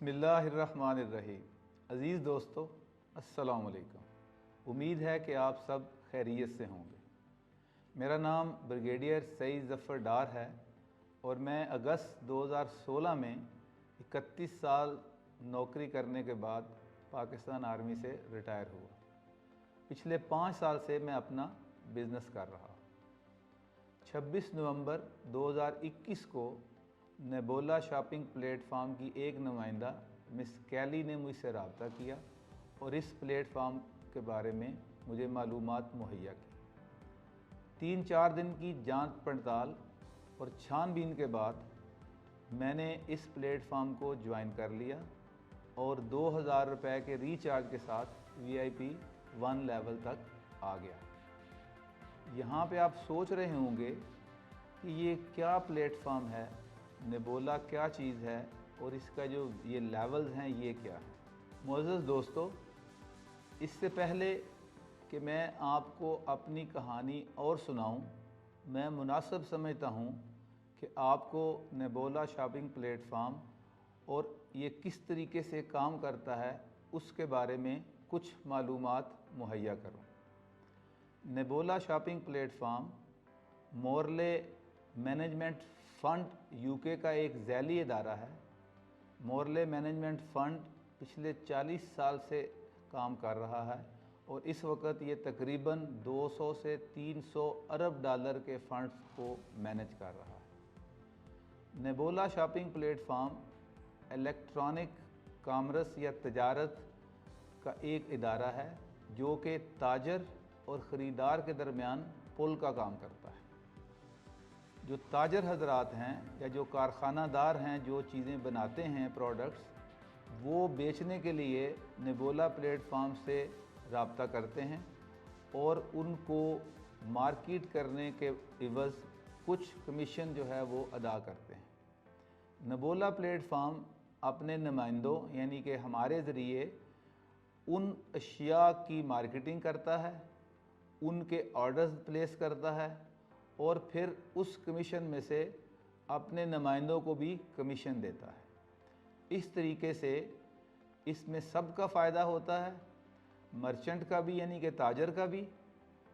बिस्मिल्लाहिर्रहमानिर्रहीम। अज़ीज़ दोस्तों, अस्सलाम वालेकुम। उम्मीद है कि आप सब खैरियत से होंगे। मेरा नाम ब्रिगेडियर सईद ज़फ़र डार है और मैं अगस्त 2016 में 31 साल नौकरी करने के बाद पाकिस्तान आर्मी से रिटायर हुआ। पिछले 5 साल से मैं अपना बिज़नेस कर रहा। 26 नवंबर 2021 को नेबोला शॉपिंग प्लेटफार्म की एक नुमाइंदा मिस कैली ने मुझसे रब्ता किया और इस प्लेटफार्म के बारे में मुझे मालूमात मुहैया की। 3-4 दिन की जांच पड़ताल और छानबीन के बाद मैंने इस प्लेटफार्म को ज्वाइन कर लिया और 2000 रुपये के रिचार्ज के साथ VIP 1 लेवल तक आ गया। यहाँ पे आप सोच रहे होंगे कि ये क्या प्लेटफार्म है, नेबोला क्या चीज़ है और इसका जो ये लेवल्स हैं ये क्या है। मुअज़्ज़ज़ दोस्तों, इससे पहले कि मैं आपको अपनी कहानी और सुनाऊं, मैं मुनासिब समझता हूं कि आपको नेबोला शॉपिंग प्लेटफार्म और ये किस तरीके से काम करता है उसके बारे में कुछ मालूमात मुहैया करूं। नेबोला shopping platform Morley management fund UK का एक ज़ैली इदारा है। मोरले मैनेजमेंट फ़ंड पिछले 40 साल से काम कर रहा है और इस वक्त ये तकरीबन 200 से 300 अरब डॉलर के फ़ंड्स को मैनेज कर रहा है। Nebula shopping platform electronic commerce या तजारत का एक इदारा है जो कि ताजर और ख़रीदार के दरमियान पुल का काम करता है। जो ताजर हजरात हैं या जो कारखानादार हैं, जो चीज़ें बनाते हैं प्रोडक्ट्स, वो बेचने के लिए नेबोला प्लेटफार्म से रब्ता करते हैं और उनको मार्केट करने के इवज़ कुछ कमीशन जो है वो अदा करते हैं। नेबोला प्लेटफार्म अपने नुमाइंदों यानी कि हमारे ज़रिए उन अशिया की मार्केटिंग करता है, उनके ऑर्डर्स प्लेस करता है और फिर उस कमीशन में से अपने नुमाइंदों को भी कमीशन देता है। इस तरीके से इसमें सबका फ़ायदा होता है, मर्चेंट का भी यानी कि ताजर का भी,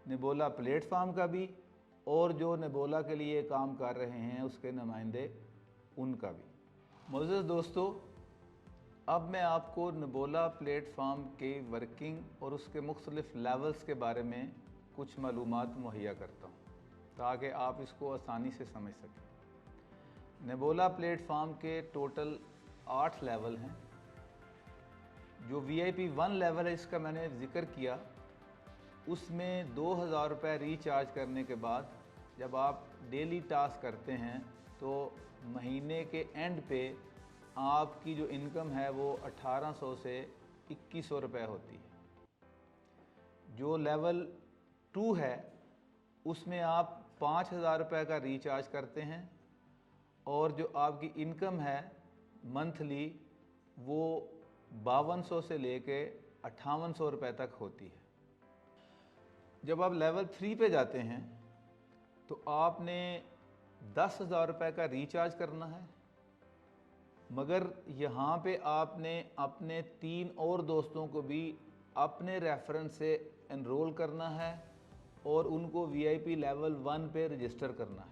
नेबोला प्लेटफार्म का भी और जो नेबोला के लिए काम कर रहे हैं उसके नुमाइंदे उनका भी। मुअज़्ज़ज़ दोस्तों, अब मैं आपको नेबोला प्लेटफार्म के वर्किंग और उसके मुख्तलिफ़ लेवल्स के बारे में कुछ मालूमात मुहैया करता हूँ ताकि आप इसको आसानी से समझ सकें। नेबोला प्लेटफार्म के टोटल 8 लेवल हैं। जो VIP 1 लेवल है, इसका मैंने ज़िक्र किया, उसमें 2000 रुपये रिचार्ज करने के बाद जब आप डेली टास्क करते हैं तो महीने के एंड पे आपकी जो इनकम है वो 1800 से 2100 रुपये होती है। जो लेवल 2 है उसमें आप 5000 रुपये का रिचार्ज करते हैं और जो आपकी इनकम है मंथली वो 5200 से लेके 5800 रुपये तक होती है। जब आप लेवल 3 पे जाते हैं तो आपने 10,000 रुपये का रिचार्ज करना है, मगर यहाँ पे आपने अपने 3 और दोस्तों को भी अपने रेफरेंस से एनरोल करना है और उनको VIP लेवल 1 पे रजिस्टर करना है।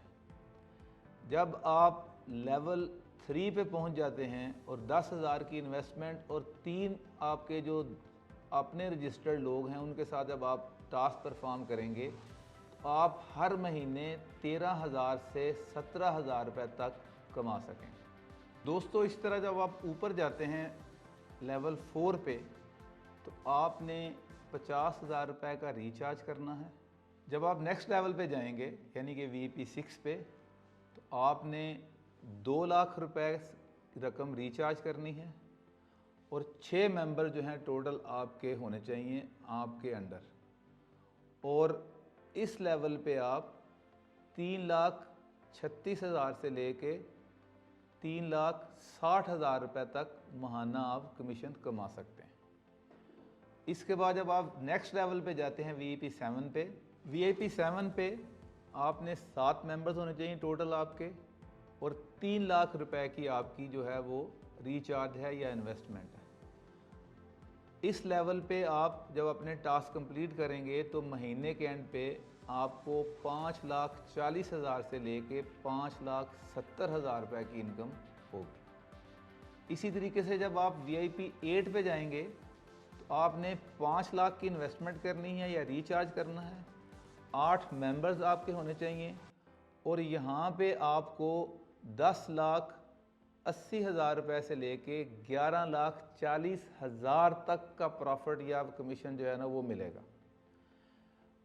जब आप लेवल 3 पे पहुँच जाते हैं और 10,000 की इन्वेस्टमेंट और 3 आपके जो अपने रजिस्टर्ड लोग हैं उनके साथ जब आप टास्क परफॉर्म करेंगे तो आप हर महीने 13,000 से 17,000 रुपये तक कमा सकेंगे। दोस्तों, इस तरह जब आप ऊपर जाते हैं लेवल 4 पे तो आपने 50,000 रुपये का रिचार्ज करना है। जब आप नेक्स्ट लेवल पे जाएंगे यानी कि VIP 6 पे तो आपने 2 लाख रुपए रकम रिचार्ज करनी है और 6 मेंबर जो हैं टोटल आपके होने चाहिए आपके अंडर। और इस लेवल पे आप 3,36,000 से लेके 3,60,000 रुपये तक माहाना आप कमीशन कमा सकते हैं। इसके बाद जब आप नेक्स्ट लेवल पे जाते हैं VIP 7 पे, VIP 7 पे आपने 7 मेंबर्स होने चाहिए टोटल आपके और 3 लाख रुपए की आपकी जो है वो रिचार्ज है या इन्वेस्टमेंट है। इस लेवल पे आप जब अपने टास्क कंप्लीट करेंगे तो महीने के एंड पे आपको 5,40,000 से लेके 5,70,000 रुपये की इनकम होगी। इसी तरीके से जब आप VIP 8 पे जाएंगे तो आपने 5 लाख की इन्वेस्टमेंट करनी है या रिचार्ज करना है, 8 मेंबर्स आपके होने चाहिए और यहाँ पे आपको 10,80,000 रुपये से लेके 11,40,000 तक का प्रॉफिट या कमीशन जो है ना वो मिलेगा।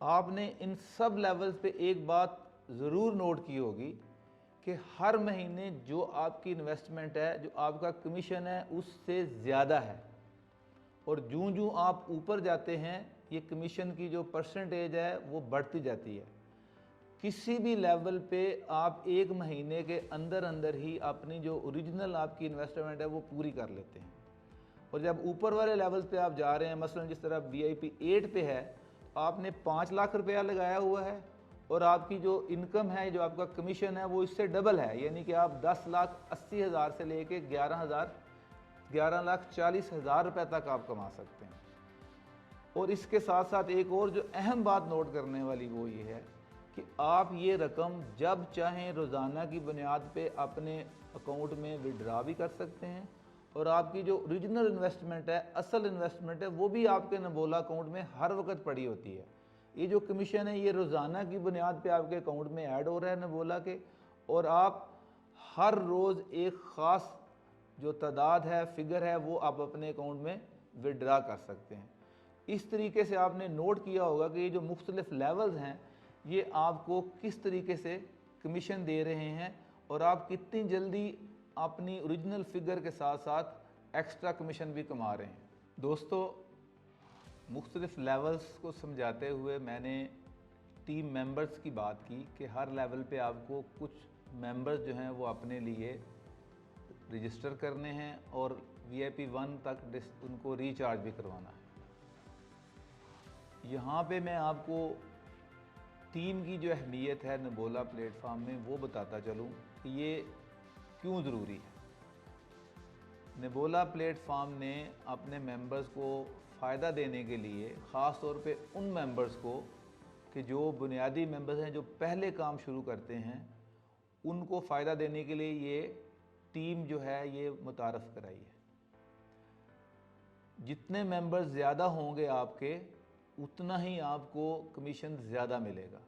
आपने इन सब लेवल्स पे एक बात ज़रूर नोट की होगी कि हर महीने जो आपकी इन्वेस्टमेंट है, जो आपका कमीशन है, उससे ज़्यादा है और जूं आप ऊपर जाते हैं ये कमीशन की जो परसेंटेज है वो बढ़ती जाती है। किसी भी लेवल पे आप एक महीने के अंदर अंदर ही अपनी जो ओरिजिनल आपकी इन्वेस्टमेंट है वो पूरी कर लेते हैं और जब ऊपर वाले लेवल्स पे आप जा रहे हैं, मसलन जिस तरह VIP 8 पे है, आपने 5 लाख रुपया लगाया हुआ है और आपकी जो इनकम है, जो आपका कमीशन है वो इससे डबल है, यानी कि आप 10,80,000 से लेके 11,40,000 रुपये तक आप कमा सकते हैं। और इसके साथ साथ एक और जो अहम बात नोट करने वाली वो ये है कि आप ये रकम जब चाहें रोज़ाना की बुनियाद पे अपने अकाउंट में विड्रा भी कर सकते हैं और आपकी जो ओरिजिनल इन्वेस्टमेंट है, असल इन्वेस्टमेंट है, वो भी आपके नबोला अकाउंट में हर वक्त पड़ी होती है। ये जो कमीशन है ये रोज़ाना की बुनियाद पे आपके अकाउंट में ऐड हो रहा है नबोला के और आप हर रोज़ एक ख़ास जो तादाद है, फिगर है, वो आप अपने अकाउंट में विड्रा कर सकते हैं। इस तरीके से आपने नोट किया होगा कि ये जो मुख्तलिफ लेवल्स हैं ये आपको किस तरीके से कमीशन दे रहे हैं और आप कितनी जल्दी अपनी ओरिजिनल फिगर के साथ साथ एक्स्ट्रा कमीशन भी कमा रहे हैं। दोस्तों, मुख्तलिफ लेवल्स को समझाते हुए मैंने टीम मेंबर्स की बात की कि हर लेवल पे आपको कुछ मेंबर्स जो हैं वो अपने लिए रजिस्टर करने हैं और VIP 1 तक उनको रिचार्ज भी करवाना है। यहाँ पे मैं आपको टीम की जो अहमियत है नबोला प्लेटफॉर्म में वो बताता चलूँ कि ये क्यों ज़रूरी है। नबोला प्लेटफॉर्म ने अपने मेंबर्स को फ़ायदा देने के लिए ख़ास तौर पे उन मेंबर्स को कि जो बुनियादी मेंबर्स हैं, जो पहले काम शुरू करते हैं, उनको फ़ायदा देने के लिए ये टीम जो है ये मुतारफ़ कराई है। जितने मेंबर्स ज़्यादा होंगे आपके, उतना ही आपको कमीशन ज़्यादा मिलेगा।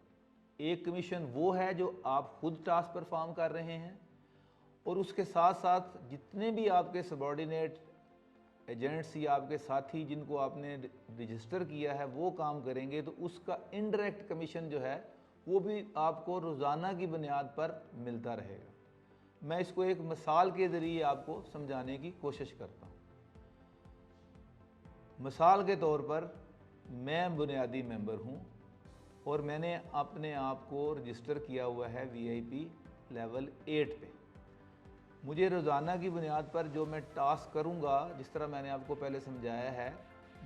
एक कमीशन वो है जो आप खुद टास्क परफॉर्म कर रहे हैं और उसके साथ साथ जितने भी आपके सबॉर्डिनेट एजेंट्स या आपके साथी जिनको आपने रजिस्टर किया है वो काम करेंगे तो उसका इनडायरेक्ट कमीशन जो है वो भी आपको रोज़ाना की बुनियाद पर मिलता रहेगा। मैं इसको एक मिसाल के ज़रिए आपको समझाने की कोशिश करता हूँ। मिसाल के तौर पर मैं बुनियादी मेंबर हूँ और मैंने अपने आप को रजिस्टर किया हुआ है VIP लेवल 8 पे। मुझे रोज़ाना की बुनियाद पर जो मैं टास्क करूँगा, जिस तरह मैंने आपको पहले समझाया है,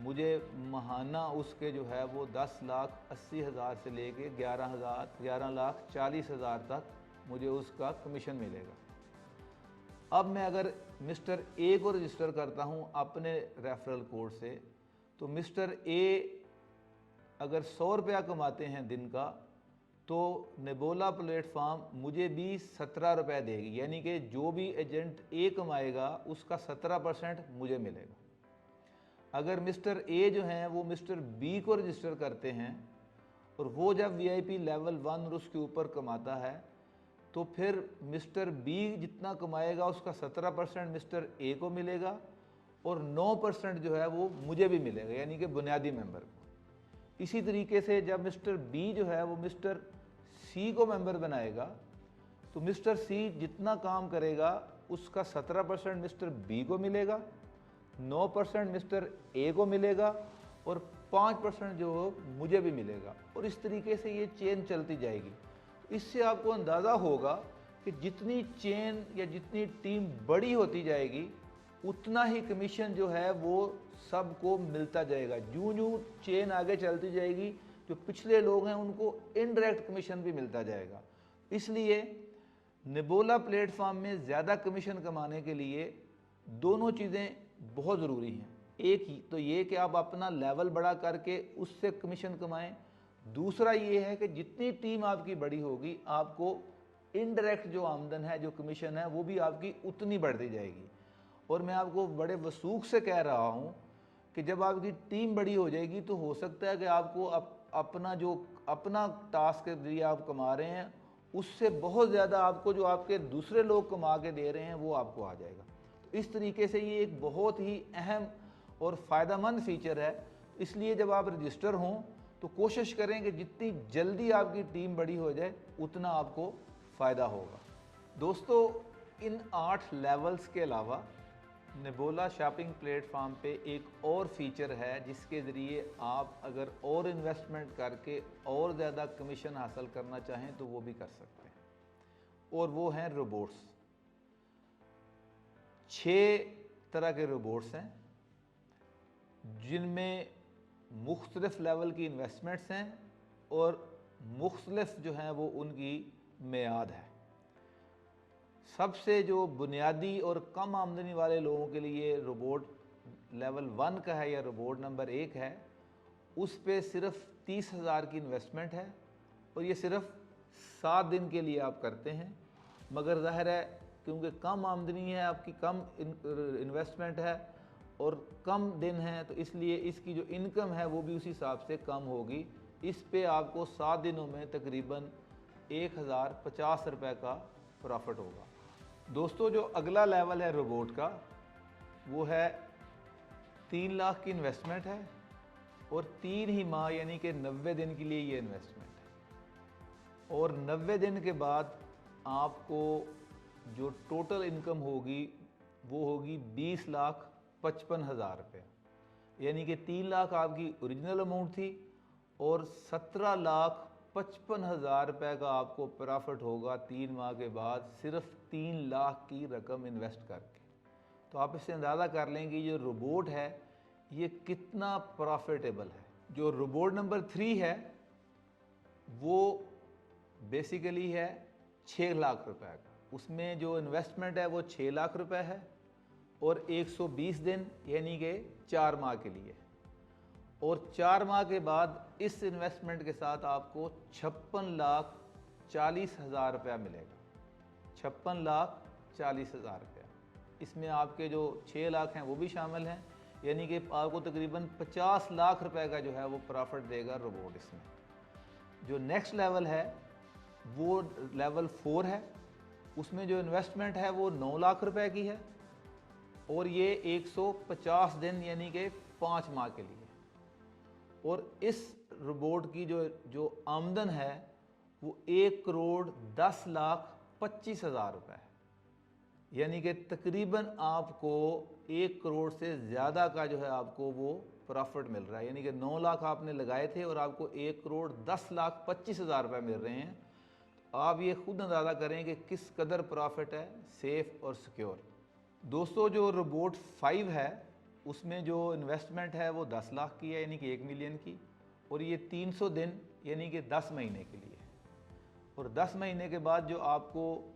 मुझे माहाना उसके जो है वो 10,80,000 से लेके 11,40,000 तक मुझे उसका कमीशन मिलेगा। अब मैं अगर मिस्टर A को रजिस्टर करता हूँ अपने रेफरल कोड से, तो मिस्टर A अगर 100 रुपया कमाते हैं दिन का, तो नबोला प्लेटफॉर्म मुझे भी 17 रुपये देगी, यानी कि जो भी एजेंट A कमाएगा उसका 17% मुझे मिलेगा। अगर मिस्टर A जो हैं वो मिस्टर B को रजिस्टर करते हैं और वो जब VIP लेवल 1 और उसके ऊपर कमाता है, तो फिर मिस्टर B जितना कमाएगा उसका 17% मिस्टर A को मिलेगा और 9% जो है वो मुझे भी मिलेगा, यानी कि बुनियादी मेंबर को। इसी तरीके से जब मिस्टर B जो है वो मिस्टर C को मेंबर बनाएगा, तो मिस्टर C जितना काम करेगा उसका 17% मिस्टर B को मिलेगा, 9% मिस्टर A को मिलेगा और 5% जो मुझे भी मिलेगा। और इस तरीके से ये चेन चलती जाएगी। इससे आपको अंदाज़ा होगा कि जितनी चेन या जितनी टीम बड़ी होती जाएगी उतना ही कमीशन जो है वो सबको मिलता जाएगा। जूं जूं चेन आगे चलती जाएगी, जो पिछले लोग हैं उनको इनडायरेक्ट कमीशन भी मिलता जाएगा। इसलिए नबोला प्लेटफॉर्म में ज़्यादा कमीशन कमाने के लिए दोनों चीज़ें बहुत ज़रूरी हैं। एक तो ये कि आप अपना लेवल बड़ा करके उससे कमीशन कमाएं, दूसरा ये है कि जितनी टीम आपकी बड़ी होगी आपको इनडायरेक्ट जो आमदन है, जो कमीशन है, वो भी आपकी उतनी बढ़ती जाएगी। और मैं आपको बड़े वसूख से कह रहा हूँ कि जब आपकी टीम बड़ी हो जाएगी तो हो सकता है कि आपको अपना टास्क के लिए आप कमा रहे हैं उससे बहुत ज़्यादा आपको जो आपके दूसरे लोग कमा के दे रहे हैं वो आपको आ जाएगा। तो इस तरीके से ये एक बहुत ही अहम और फ़ायदेमंद फ़ीचर है। इसलिए जब आप रजिस्टर हों तो कोशिश करें कि जितनी जल्दी आपकी टीम बड़ी हो जाए उतना आपको फ़ायदा होगा। दोस्तों, इन 8 लेवल्स के अलावा नेबोला शॉपिंग प्लेटफॉर्म पे एक और फीचर है जिसके ज़रिए आप अगर और इन्वेस्टमेंट करके और ज़्यादा कमीशन हासिल करना चाहें तो वो भी कर सकते हैं, और वो हैं रोबोट्स। 6 तरह के रोबोट्स हैं जिनमें मुख्तलिफ लेवल की इन्वेस्टमेंट्स हैं और मुख्तलिफ जो हैं वो उनकी मियाद है। सबसे जो बुनियादी और कम आमदनी वाले लोगों के लिए रोबोट लेवल 1 का है या रोबोट नंबर 1 है, उस पे सिर्फ 30,000 की इन्वेस्टमेंट है और ये सिर्फ 7 दिन के लिए आप करते हैं। मगर ज़ाहिर है क्योंकि कम आमदनी है आपकी, कम इन्वेस्टमेंट है और कम दिन है, तो इसलिए इसकी जो इनकम है वो भी उसी हिसाब से कम होगी। इस पे आपको 7 दिनों में तकरीबन 1050 रुपये का प्रॉफिट होगा। दोस्तों, जो अगला लेवल है रोबोट का वो है 3 लाख की इन्वेस्टमेंट है और 3 ही माह यानी कि 90 दिन के लिए ये इन्वेस्टमेंट है, और 90 दिन के बाद आपको जो टोटल इनकम होगी वो होगी 20,55,000 रुपये। यानी कि 3 लाख आपकी ओरिजिनल अमाउंट थी और 17,55,000 रुपये का आपको प्रॉफिट होगा 3 माह के बाद, सिर्फ 3 लाख की रकम इन्वेस्ट करके। तो आप इससे अंदाज़ा कर लेंगे ये रोबोट है ये कितना प्रॉफिटेबल है। जो रोबोट नंबर 3 है वो बेसिकली है 6 लाख रुपए का। उसमें जो इन्वेस्टमेंट है वो 6 लाख रुपए है और 120 दिन यानी कि 4 माह के लिए, और 4 माह के बाद इस इन्वेस्टमेंट के साथ आपको 56,40,000 रुपया मिलेगा। 56,40,000 रुपया। इसमें आपके जो 6 लाख हैं वो भी शामिल हैं, यानी कि आपको तकरीबन 50 लाख रुपए का जो है वो प्रॉफिट देगा रोबोट इसमें। जो नेक्स्ट लेवल है वो लेवल 4 है। उसमें जो इन्वेस्टमेंट है वो 9 लाख रुपए की है और ये 150 दिन यानी कि 5 माह के लिए। और इस रोबोट की जो आमदन है वो 1,10,25,000 रुपये है। यानी कि तकरीबन आपको 1 करोड़ से ज़्यादा का जो है आपको वो प्रॉफिट मिल रहा है। यानी कि 9 लाख आपने लगाए थे और आपको 1,10,25,000 रुपये मिल रहे हैं। तो आप ये खुद अंदाज़ा करें कि किस कदर प्रॉफिट है, सेफ़ और सिक्योर। दोस्तों, जो रोबोट 5 है उसमें जो इन्वेस्टमेंट है वो 10 लाख की है, यानी कि 1 मिलियन की, और ये 300 दिन यानी कि 10 महीने के लिए। और 10 महीने के बाद जो आपको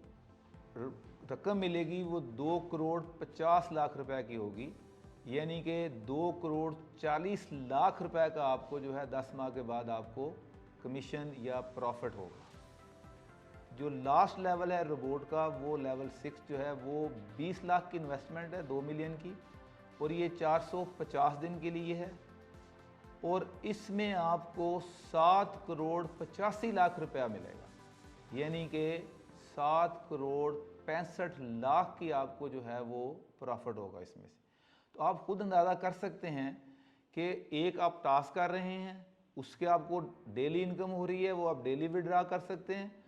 रकम मिलेगी वो 2,50,00,000 रुपए की होगी, यानी कि 2,40,00,000 रुपए का आपको जो है 10 माह के बाद आपको कमीशन या प्रॉफिट होगा। जो लास्ट लेवल है रोबोट का वो लेवल 6 जो है वो 20 लाख की इन्वेस्टमेंट है, 2 मिलियन की, और ये 450 दिन के लिए है, और इसमें आपको 7,85,00,000 रुपया मिलेगा। यानी कि 7,65,00,000 की आपको जो है वो प्रॉफिट होगा इसमें से। तो आप खुद अंदाज़ा कर सकते हैं कि एक आप टास्क कर रहे हैं उसके आपको डेली इनकम हो रही है, वो आप डेली विड्रा कर सकते हैं,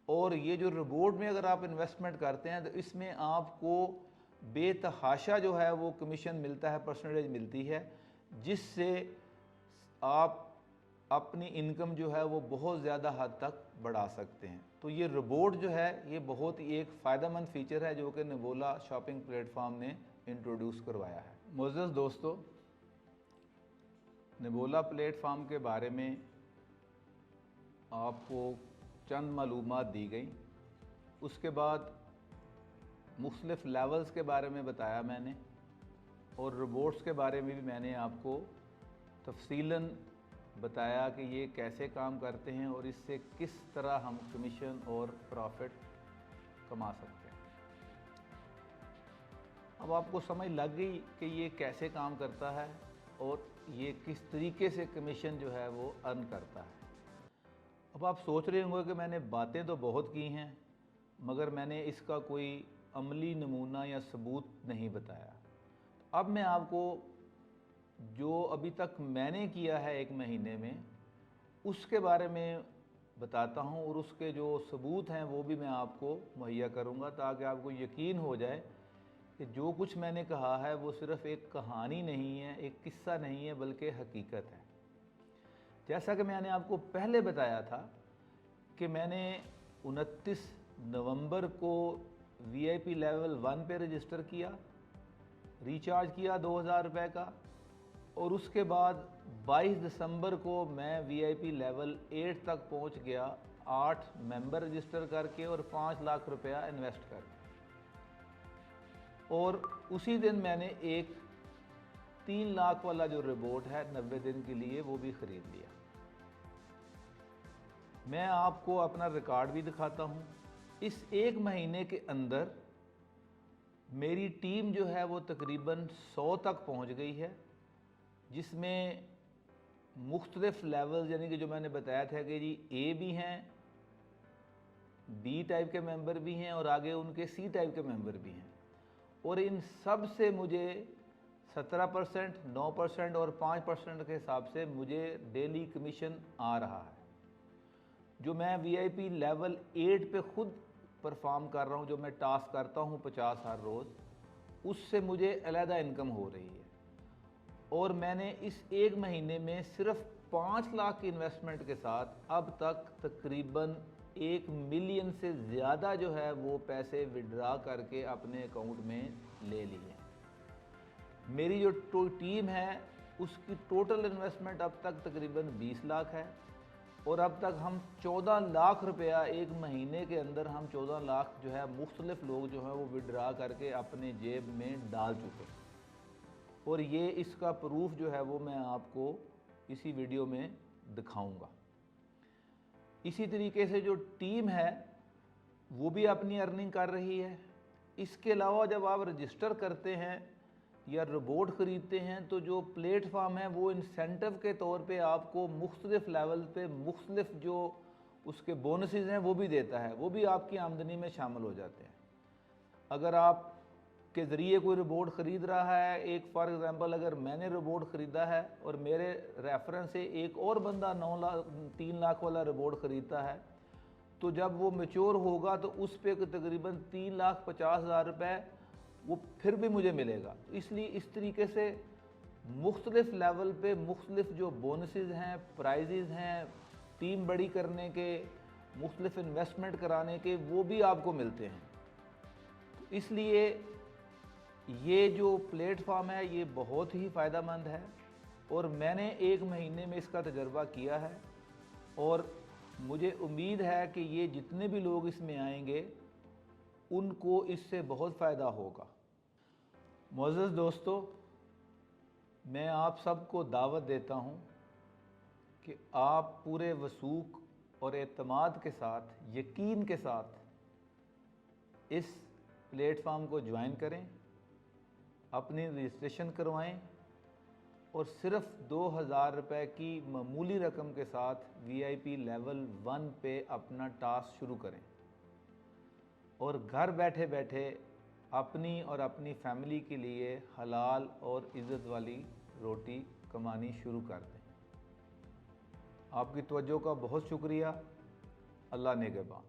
और ये जो रोबोट में अगर आप इन्वेस्टमेंट करते हैं तो इसमें आपको बेतहाशा जो है वो कमीशन मिलता है, परसेंटेज मिलती है, जिससे आप अपनी इनकम जो है वो बहुत ज़्यादा हद तक बढ़ा सकते हैं। तो ये रोबोट जो है ये बहुत ही एक फ़ायदेमंद फ़ीचर है जो कि नेबोला शॉपिंग प्लेटफॉर्म ने इंट्रोड्यूस करवाया है। मोअज़्ज़ज़ दोस्तों, नेबोला प्लेटफॉर्म के बारे में आपको चंद मालूमात दी गई। उसके बाद मुख्तलिफ़ लेवल्स के बारे में बताया मैंने, और रोबोट्स के बारे में भी मैंने आपको तफसीलन बताया कि ये कैसे काम करते हैं और इससे किस तरह हम कमीशन और प्रॉफिट कमा सकते हैं। अब आपको समझ लग गई कि ये कैसे काम करता है और ये किस तरीके से कमीशन जो है वो अर्न करता है। अब आप सोच रहे होंगे कि मैंने बातें तो बहुत की हैं मगर मैंने इसका कोई अमली नमूना या सबूत नहीं बताया। अब मैं आपको जो अभी तक मैंने किया है 1 महीने में उसके बारे में बताता हूँ और उसके जो सबूत हैं वो भी मैं आपको मुहैया करूँगा, ताकि आपको यकीन हो जाए कि जो कुछ मैंने कहा है वो सिर्फ़ एक कहानी नहीं है, एक किस्सा नहीं है, बल्कि हकीकत है। जैसा कि मैंने आपको पहले बताया था कि मैंने 29 नवंबर को VIP लेवल 1 पे रजिस्टर किया, रिचार्ज किया 2000 रुपये का, और उसके बाद 22 दिसंबर को मैं VIP लेवल 8 तक पहुंच गया, 8 मेंबर रजिस्टर करके और 5 लाख रुपया इन्वेस्ट करके। और उसी दिन मैंने एक 3 लाख वाला जो रोबोट है 90 दिन के लिए वो भी ख़रीद लिया। मैं आपको अपना रिकॉर्ड भी दिखाता हूँ। इस 1 महीने के अंदर मेरी टीम जो है वो तकरीबन 100 तक पहुँच गई है, जिसमें मुख्तलिफ़ लेवल यानी कि जो मैंने बताया था कि जी ए भी हैं, बी टाइप के मेंबर भी हैं और आगे उनके सी टाइप के मेंबर भी हैं। और इन सब से मुझे 17%, 9% और 5% के हिसाब से मुझे डेली कमीशन आ रहा है। जो मैं VIP लेवल 8 पे ख़ुद परफॉर्म कर रहा हूँ, जो मैं टास्क करता हूँ 50 हर रोज़, उससे मुझे अलहदा इनकम हो रही है। और मैंने इस 1 महीने में सिर्फ 5 लाख की इन्वेस्टमेंट के साथ अब तक तकरीबन 1 मिलियन से ज़्यादा जो है वो पैसे विड्रा करके अपने अकाउंट में ले लिए। मेरी जो टीम है उसकी टोटल इन्वेस्टमेंट अब तक तकरीबन 20 लाख है, और अब तक हम 14 लाख रुपया 1 महीने के अंदर हम 14 लाख जो है मुख्तलिफ लोग जो हैं वो विड्रा करके अपने जेब में डाल चुके हैं। और ये इसका प्रूफ जो है वो मैं आपको इसी वीडियो में दिखाऊंगा। इसी तरीके से जो टीम है वो भी अपनी अर्निंग कर रही है। इसके अलावा जब आप रजिस्टर करते हैं या रोबोट ख़रीदते हैं तो जो प्लेटफार्म है वो इंसेंटिव के तौर पे आपको मुख्तलिफ़ लेवल पे मुख्तलिफ़ जो उसके बोनसेस हैं वो भी देता है, वो भी आपकी आमदनी में शामिल हो जाते हैं। अगर आप के ज़रिए कोई रोबोट ख़रीद रहा है, एक फॉर एग्ज़ाम्पल अगर मैंने रोबोट ख़रीदा है और मेरे रेफरेंस से एक और बंदा 3 लाख वाला रोबोट ख़रीदता है, तो जब वो मैच्योर होगा तो उस पर तकरीबन 3,50,000 रुपये वो फिर भी मुझे मिलेगा। इसलिए इस तरीके से मुख्तलिफ़ लेवल पे मुख्तलिफ़ जो बोनसेस हैं, प्राइजेज़ हैं, टीम बड़ी करने के, मुख्तलिफ़ इन्वेस्टमेंट कराने के, वो भी आपको मिलते हैं। इसलिए ये जो प्लेटफॉर्म है ये बहुत ही फ़ायदेमंद है और मैंने 1 महीने में इसका तजर्बा किया है और मुझे उम्मीद है कि ये जितने भी लोग इसमें आएंगे उनको इससे बहुत फ़ायदा होगा। मोअज़्ज़ज़ दोस्तों, मैं आप सबको दावत देता हूँ कि आप पूरे वसूख और एतमाद के साथ, यकीन के साथ इस प्लेटफॉर्म को ज्वाइन करें, अपनी रजिस्ट्रेशन करवाएं और सिर्फ 2000 रुपये की मामूली रकम के साथ VIP लेवल 1 पे अपना टास्क शुरू करें और घर बैठे बैठे अपनी और अपनी फैमिली के लिए हलाल और इज़्ज़त वाली रोटी कमानी शुरू कर दें। आपकी तवज्जो का बहुत शुक्रिया। अल्लाह नेगहबान।